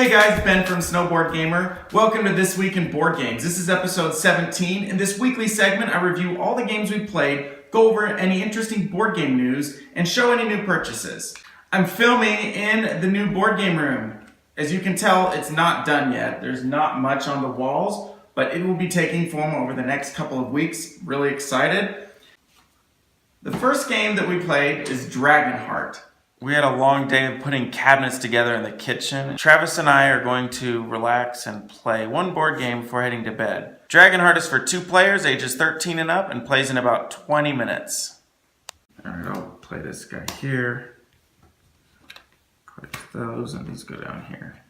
Hey guys, Ben from SnowBoardGamer. Welcome to This Week in Board Games. This is episode 17. In this weekly segment, I review all the games we played, go over any interesting board game news, and show any new purchases. I'm filming in the new board game room. As you can tell, it's not done yet. There's not much on the walls, but it will be taking form over the next couple of weeks. Really excited. The first game that we played is Dragonheart. We had a long day of putting cabinets together in the kitchen. Travis and I are going to relax and play one board game before heading to bed. Dragonheart is for 2 players, ages 13 and up, and plays in about 20 minutes. Alright, I'll play this guy here. Click those, and these go down here.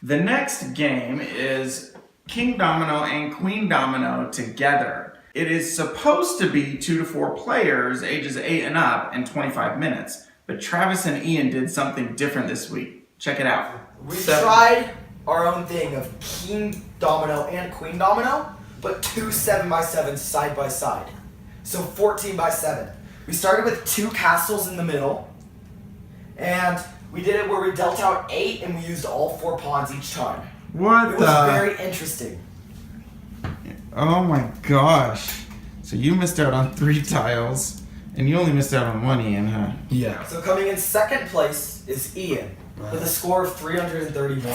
The next game is King Domino and Queen Domino together. It is supposed to be 2 to 4 players, ages 8 and up, and 25 minutes. But Travis and Ian did something different this week. Check it out. We tried our own thing of King Domino and Queen Domino, but 2 7x7s side by side. So 14 by 7. We started with 2 castles in the middle, and we did it where we dealt out 8 and we used all 4 pawns each time. What It was very interesting. Oh my gosh. So you missed out on 3 tiles, and you only missed out on 1, Ian, huh? Yeah. So coming in second place is Ian, with a score of 331.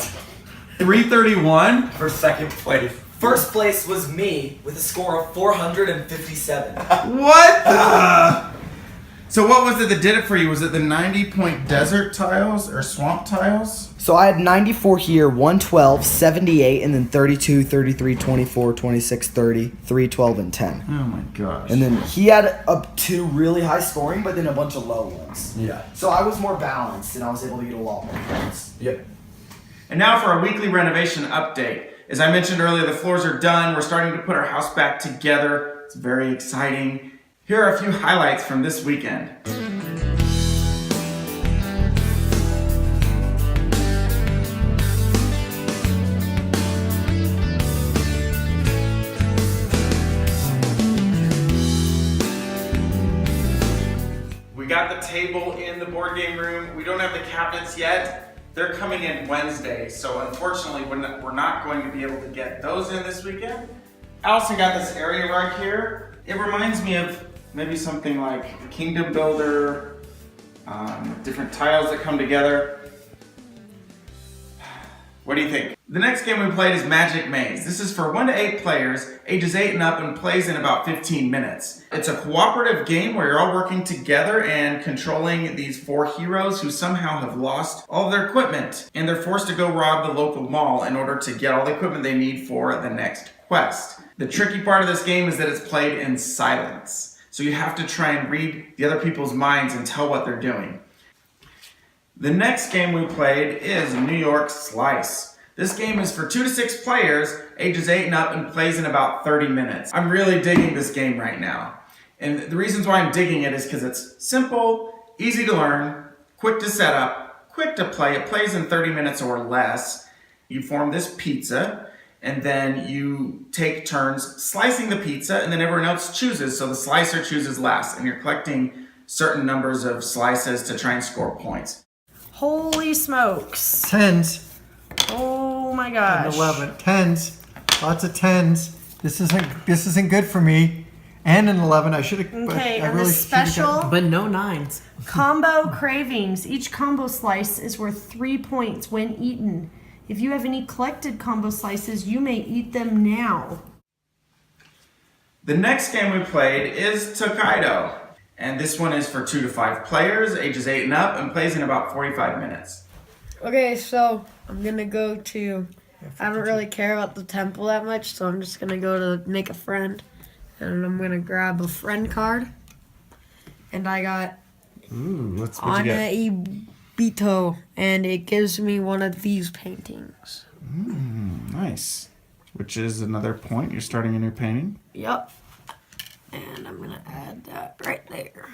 331? For second place. First place was me, with a score of 457. What the? So what was it that did it for you? Was it the 90-point desert tiles or swamp tiles? So I had 94 here, 112, 78, and then 32, 33, 24, 26, 30, 3, 12, and 10. Oh my gosh. And then he had up 2 really high scoring, but then a bunch of low ones. Yeah. So I was more balanced, and I was able to get a lot more points. Yep. And now for our weekly renovation update. As I mentioned earlier, the floors are done. We're starting to put our house back together. It's very exciting. Here are a few highlights from this weekend. We got the table in the board game room. We don't have the cabinets yet. They're coming in Wednesday, so unfortunately we're not going to be able to get those in this weekend. Allison got this area rug here. It reminds me of maybe something like a Kingdom Builder, different tiles that come together. What do you think? The next game we played is Magic Maze. This is for 1 to 8 players, ages 8 and up, and plays in about 15 minutes. It's a cooperative game where you're all working together and controlling these 4 heroes who somehow have lost all of their equipment, and they're forced to go rob the local mall in order to get all the equipment they need for the next quest. The tricky part of this game is that it's played in silence. So you have to try and read the other people's minds and tell what they're doing. The next game we played is New York Slice. This game is for 2 to 6 players, ages 8 and up, and plays in about 30 minutes. I'm really digging this game right now. And the reasons why I'm digging it is because it's simple, easy to learn, quick to set up, quick to play. It plays in 30 minutes or less. You form this pizza, and then you take turns slicing the pizza, and then everyone else chooses, so the slicer chooses last, and you're collecting certain numbers of slices to try and score points. Holy smokes. 10s. Oh my gosh. And 11. 10s. Lots of 10s. This isn't good for me. And an 11. I should have. Okay, I and really the special But no 9s. combo cravings. Each combo slice is worth 3 points when eaten. If you have any collected combo slices, you may eat them now. The next game we played is Tokaido. And this one is for 2 to 5 players, ages 8 and up, and plays in about 45 minutes. Okay, so I'm gonna go to. I don't really care about the temple that much, so I'm just gonna go to make a friend, and I'm gonna grab a friend card. And I got Ooh, what'd you get? Ana Ibito, and it gives me one of these paintings. Nice. Which is another point. You're starting a new painting. Yep. And I'm gonna add that right there.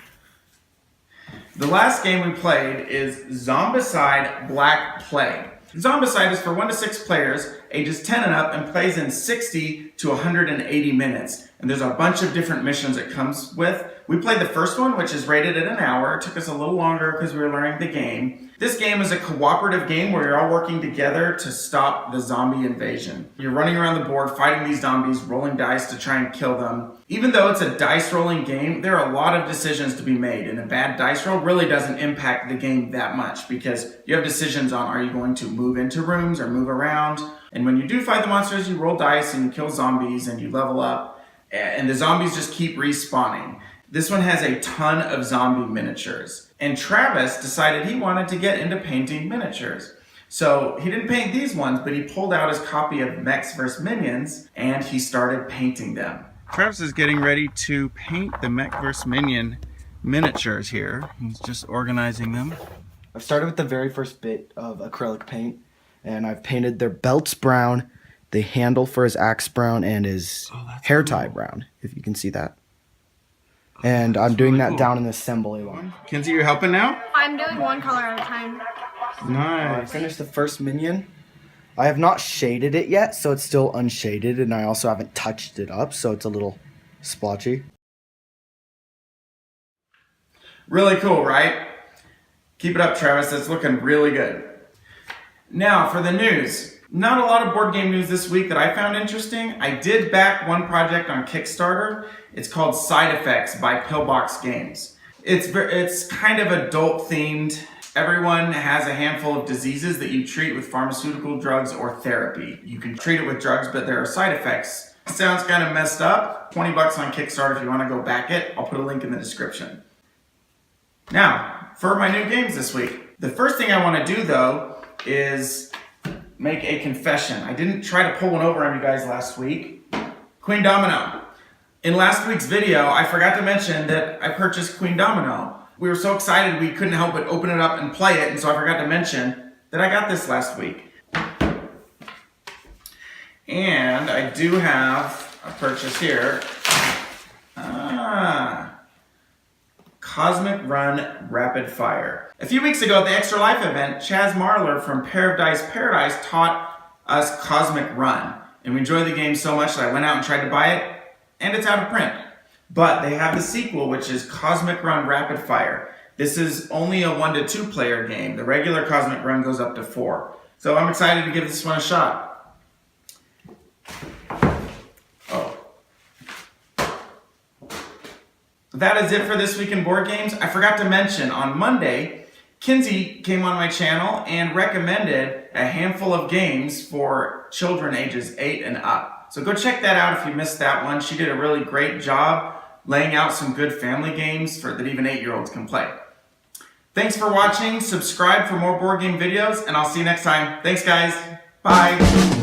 The last game we played is Zombicide Black Plague. Zombicide is for 1 to 6 players, ages 10 and up, and plays in 60 to 180 minutes. And there's a bunch of different missions it comes with. We played the first one, which is rated at an hour. It took us a little longer because we were learning the game. This game is a cooperative game where you're all working together to stop the zombie invasion. You're running around the board, fighting these zombies, rolling dice to try and kill them. Even though it's a dice rolling game, there are a lot of decisions to be made, and a bad dice roll really doesn't impact the game that much because you have decisions on, are you going to move into rooms or move around? And when you do fight the monsters, you roll dice and you kill zombies and you level up, and the zombies just keep respawning. This one has a ton of zombie miniatures, and Travis decided he wanted to get into painting miniatures. So he didn't paint these ones, but he pulled out his copy of Mechs vs. Minions and he started painting them. Travis is getting ready to paint the Mech vs. Minion miniatures here. He's just organizing them. I've started with the very first bit of acrylic paint, and I've painted their belts brown, the handle for his axe brown, and his hair tie brown, if you can see that. And I'm doing really that cool. Down in the assembly line. Kinsey, you're helping now? I'm doing one color at a time. Nice. I finished the first minion. I have not shaded it yet, so it's still unshaded, and I also haven't touched it up, so it's a little splotchy. Really cool, right? Keep it up, Travis. It's looking really good. Now, for the news. Not a lot of board game news this week that I found interesting. I did back one project on Kickstarter. It's called Side Effects by Pillbox Games. It's kind of adult themed. Everyone has a handful of diseases that you treat with pharmaceutical drugs or therapy. You can treat it with drugs, but there are side effects. Sounds kind of messed up. $20 on Kickstarter if you want to go back it. I'll put a link in the description. Now, for my new games this week. The first thing I want to do, though, is make a confession. I didn't try to pull one over on you guys last week. Queen Domino. In last week's video, I forgot to mention that I purchased Queen Domino. We were so excited we couldn't help but open it up and play it, and so I forgot to mention that I got this last week. And I do have a purchase here. Cosmic Run Rapid Fire. A few weeks ago at the Extra Life event, Chaz Marler from Pair of Dice Paradise taught us Cosmic Run. And we enjoyed the game so much that I went out and tried to buy it, and it's out of print. But they have the sequel, which is Cosmic Run Rapid Fire. This is only a 1 to 2 player game. The regular Cosmic Run goes up to 4. So I'm excited to give this one a shot. That is it for this week in board games. I forgot to mention, on Monday, Kinsey came on my channel and recommended a handful of games for children ages 8 and up. So go check that out if you missed that one. She did a really great job laying out some good family games that even 8-year-olds can play. Thanks for watching. Subscribe for more board game videos, and I'll see you next time. Thanks, guys. Bye.